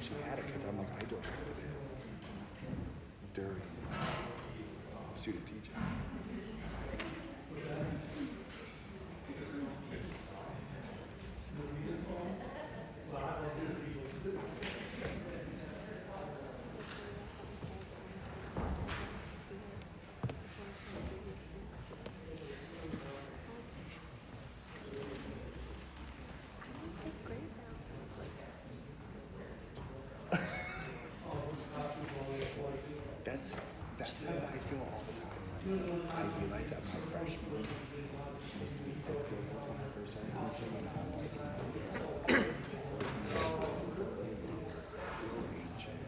she had it because I'm like, I directed it during student teaching. That's how I feel all the time. I realize that my freshman was supposed to be fifth grade was when I first started teaching, and I'm like, I was tall, feel ancient.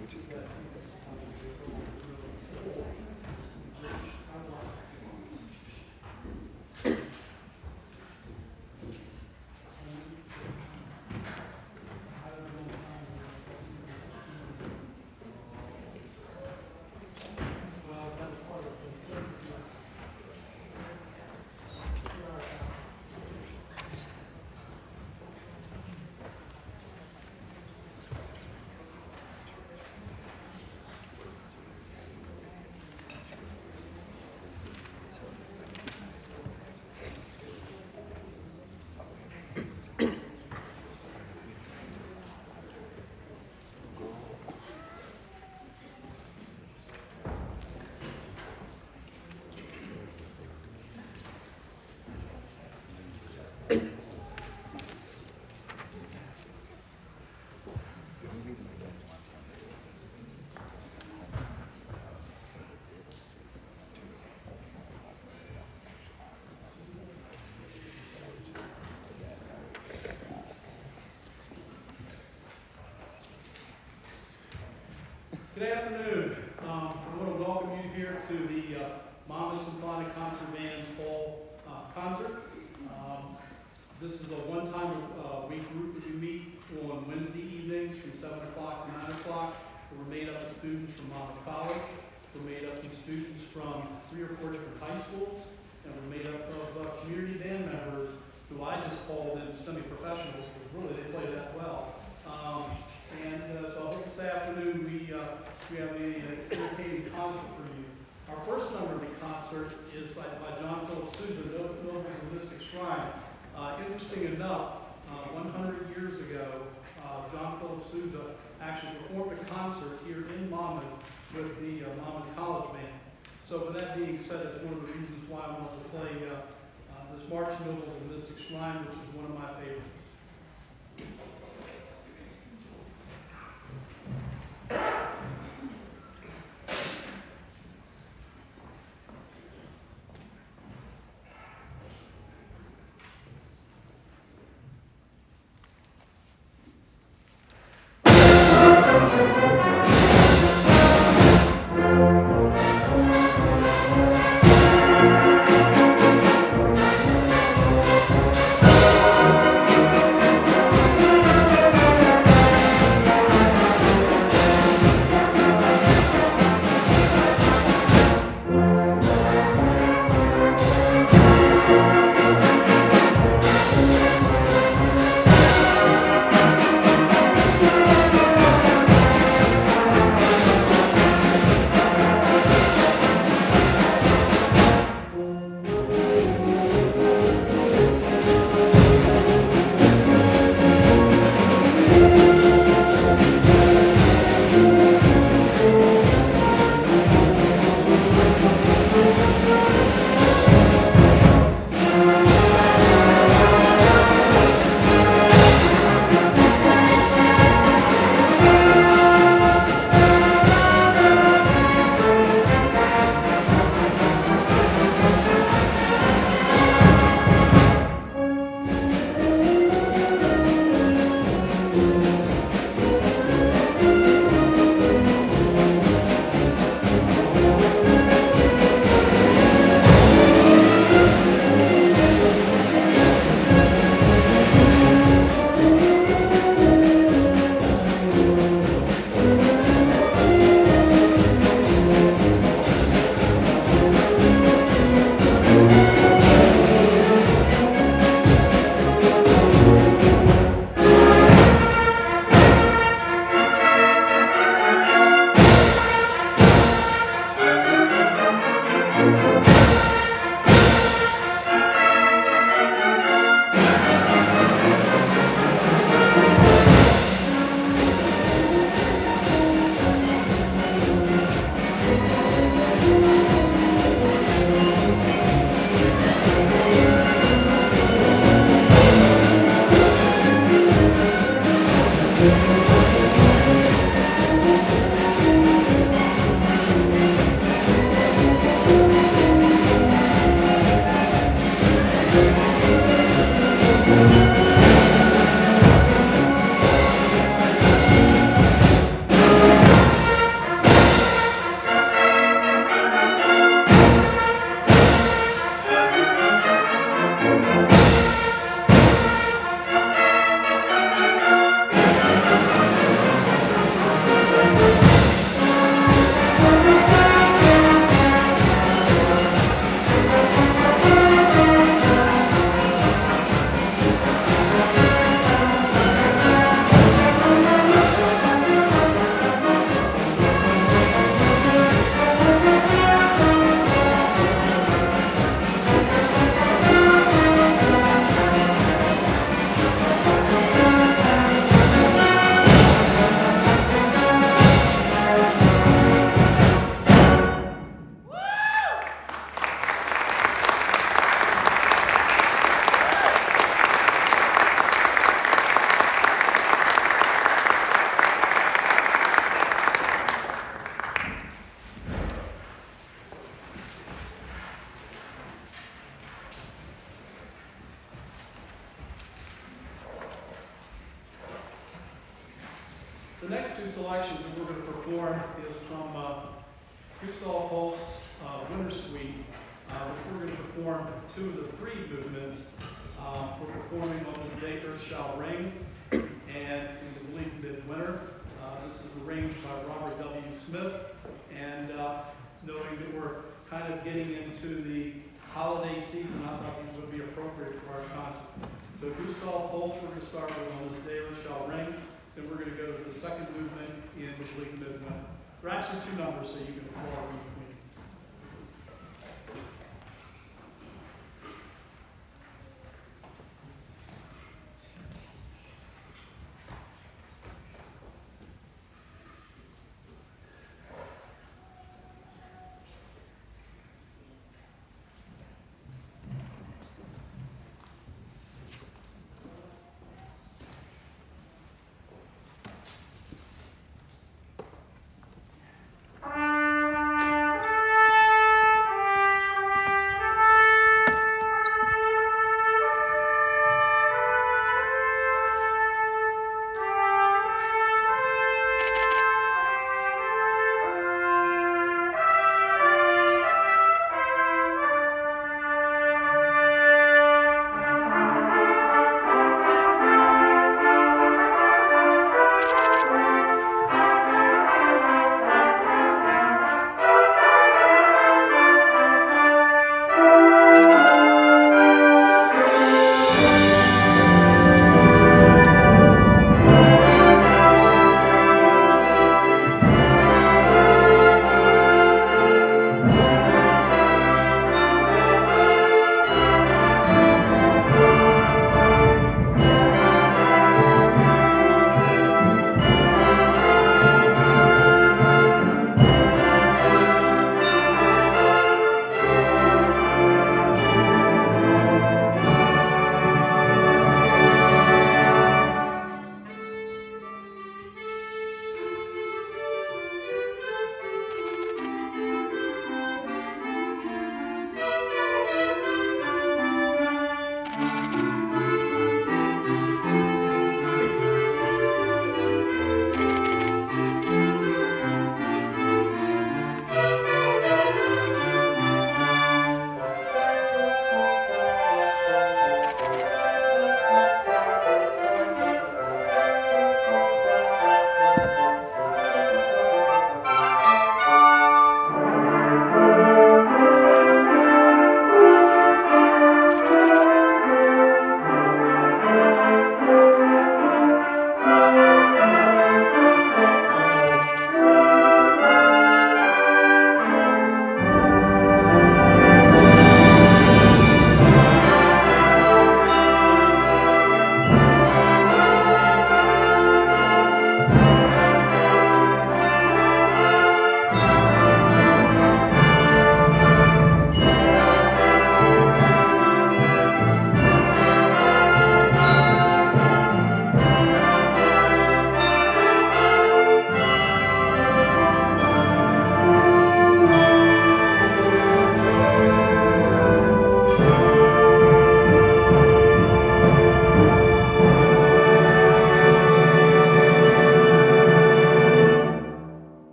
Which is good. The only reason I just want Sunday Good afternoon. I want to welcome you here to the Monmouth Symphonic Concert Band's fall concert. This is a one-time week group that we meet on Wednesday evenings from 7 o'clock to 9 o'clock. We're made up of students from Monmouth College. We're made up of students from 3 or 4 different high schools. And we're made up of community band members who I just call them semi-professionals, because really they play that well. So I hope this afternoon we have an entertaining concert for you. Our first number of the concert is by John Philip Sousa, Nobles of Mystic Shrine. Interesting enough, 100 years ago, John Philip Sousa actually performed a concert here in Monmouth with the Monmouth College Band. So with that being said, it's one of the reasons why I wanted to play this March Nobles of Mystic Shrine, which is one of my favorites. next two selections that we're going to perform is from Gustav Holst's Winter Suite, which we're going to perform two of the three movements. We're performing On This Day Earth Shall Ring and In the Bleak Midwinter. This is arranged by Robert W. Smith, and knowing that we're kind of getting into the holiday season, I thought these would be appropriate for our concert. So Gustav Holst, we're going to start with On This Day Earth Shall Ring, then we're going to go to the second movement in the Bleak Midwinter. There are actually two numbers, so you can follow in between. Thank you.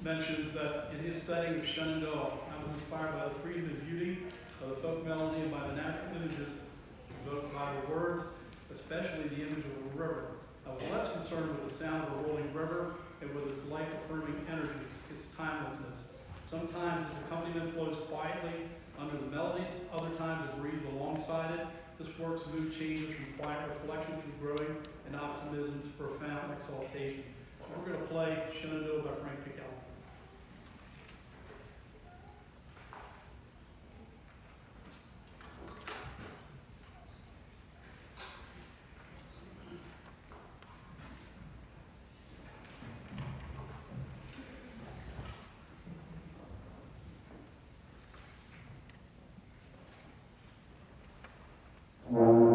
mentions that in his setting of Shenandoah, I was inspired by the freedom and beauty of the folk melody and by the natural images evoked by the words, especially the image of a river. I was less concerned with the sound of a rolling river and with its life-affirming energy, its timelessness. Sometimes this accompaniment flows quietly under the melodies, other times it breathes alongside it. This work's mood changes from quiet reflection through growing and optimism to profound exaltation. So we're going to play Shenandoah by Frank Pickell. Thank you.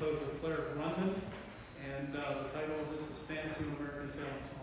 composer Claire Grundman, and the title of this is Fantasy of American Sailing Songs.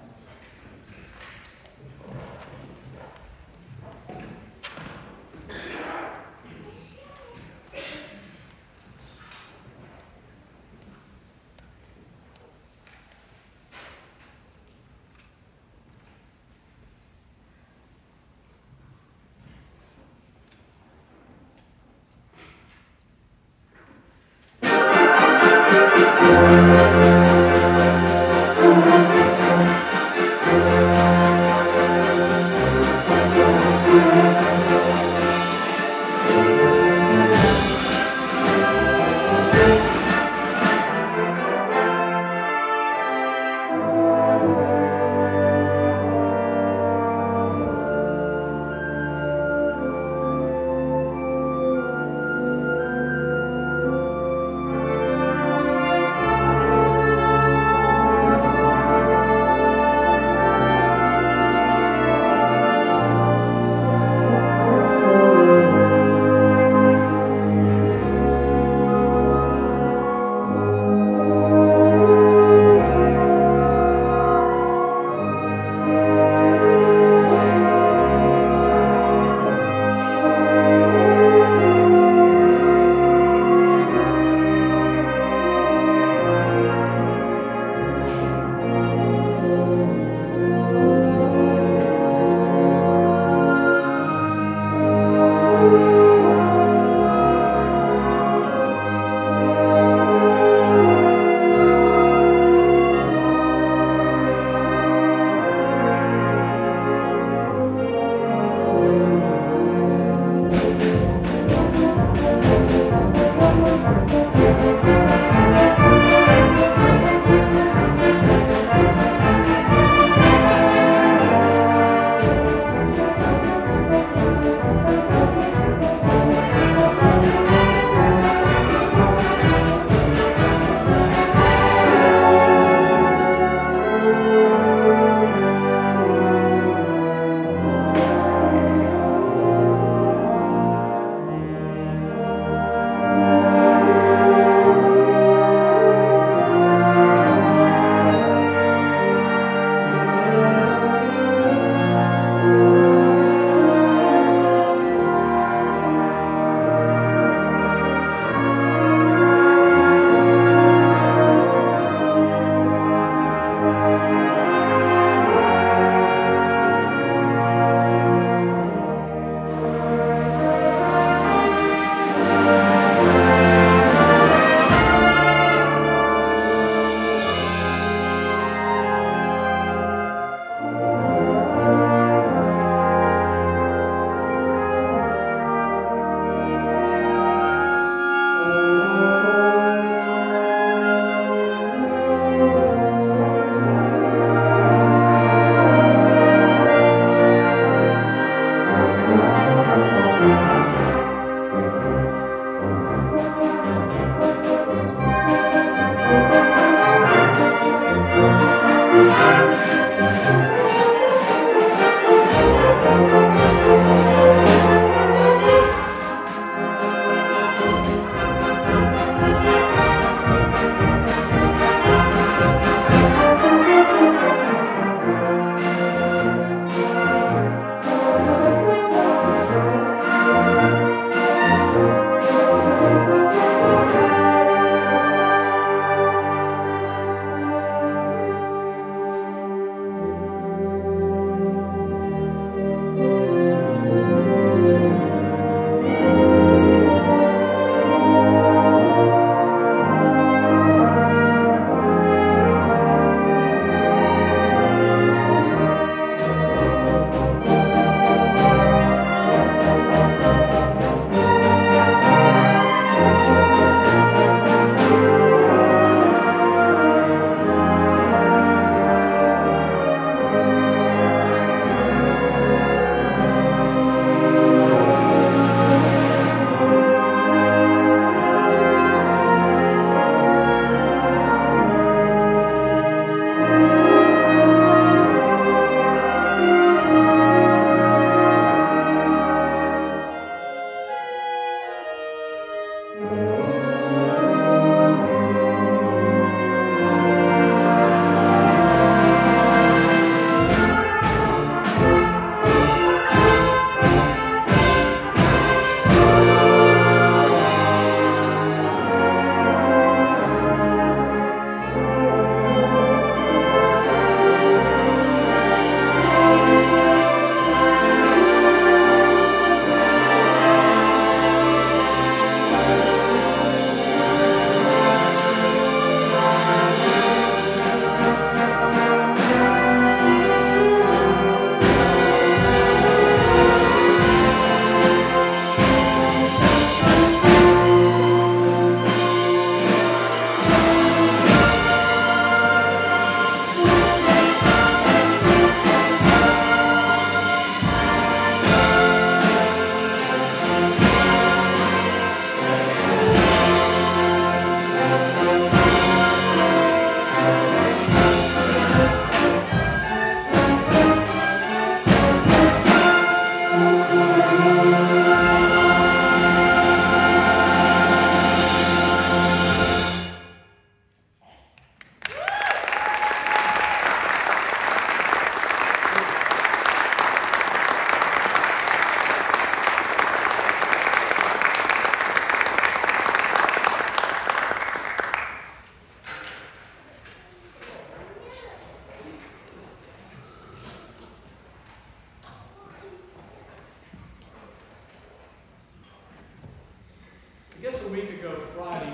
Friday,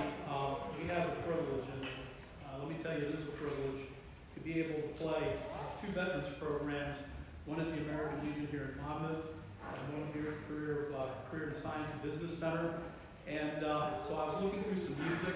we have the privilege, and let me tell you, it is a privilege to be able to play two veterans programs, one at the American Legion here in Monmouth, and one here at Career and Science and Business Center. And so I was looking through some music,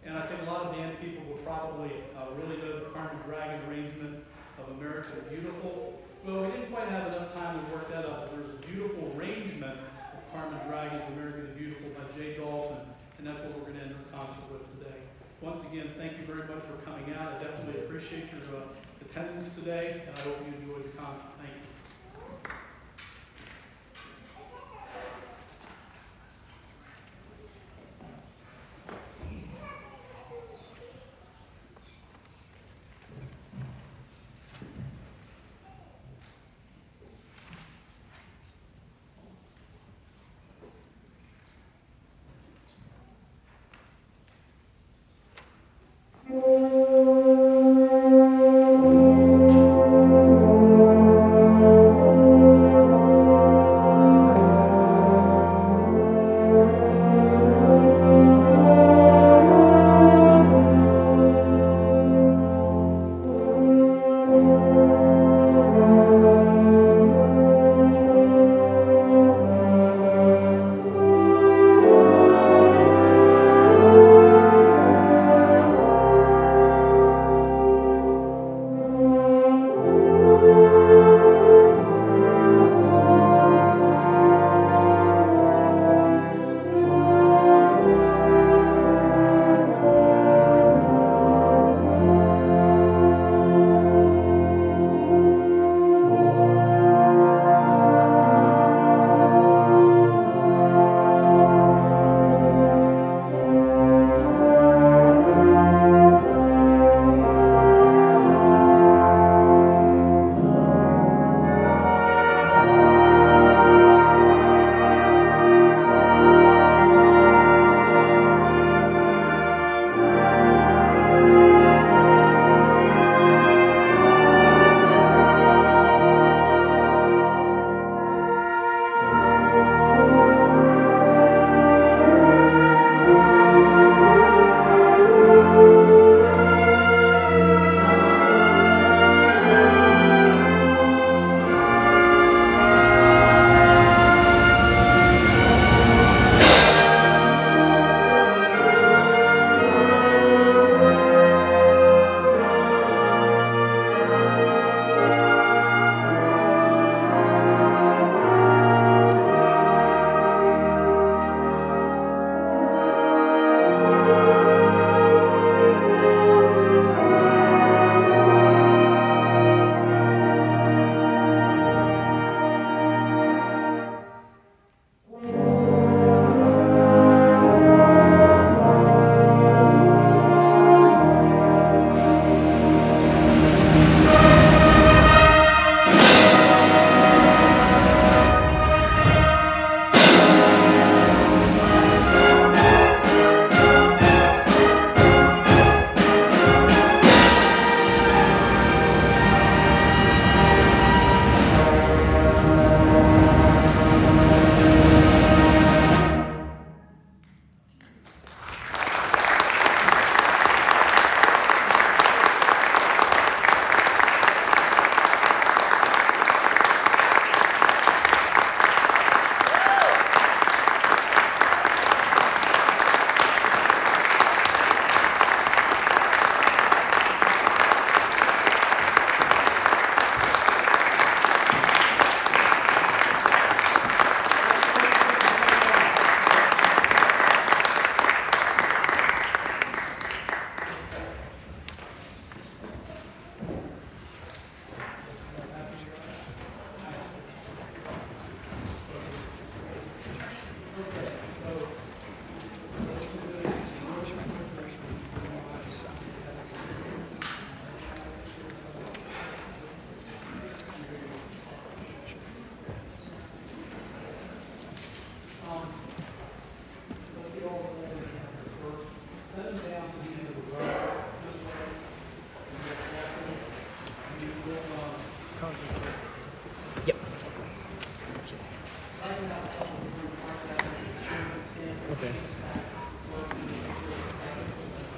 and I think a lot of band people will probably really know the Carmen Dragon arrangement of America the Beautiful. Well, we didn't quite have enough time to work that up, but there's a beautiful arrangement of Carmen Dragon's America the Beautiful by Jay Dawson, and that's what we're going to end our concert with today. Once again, thank you very much for coming out. I definitely appreciate your attendance today, and I hope you enjoyed the concert. Thank you.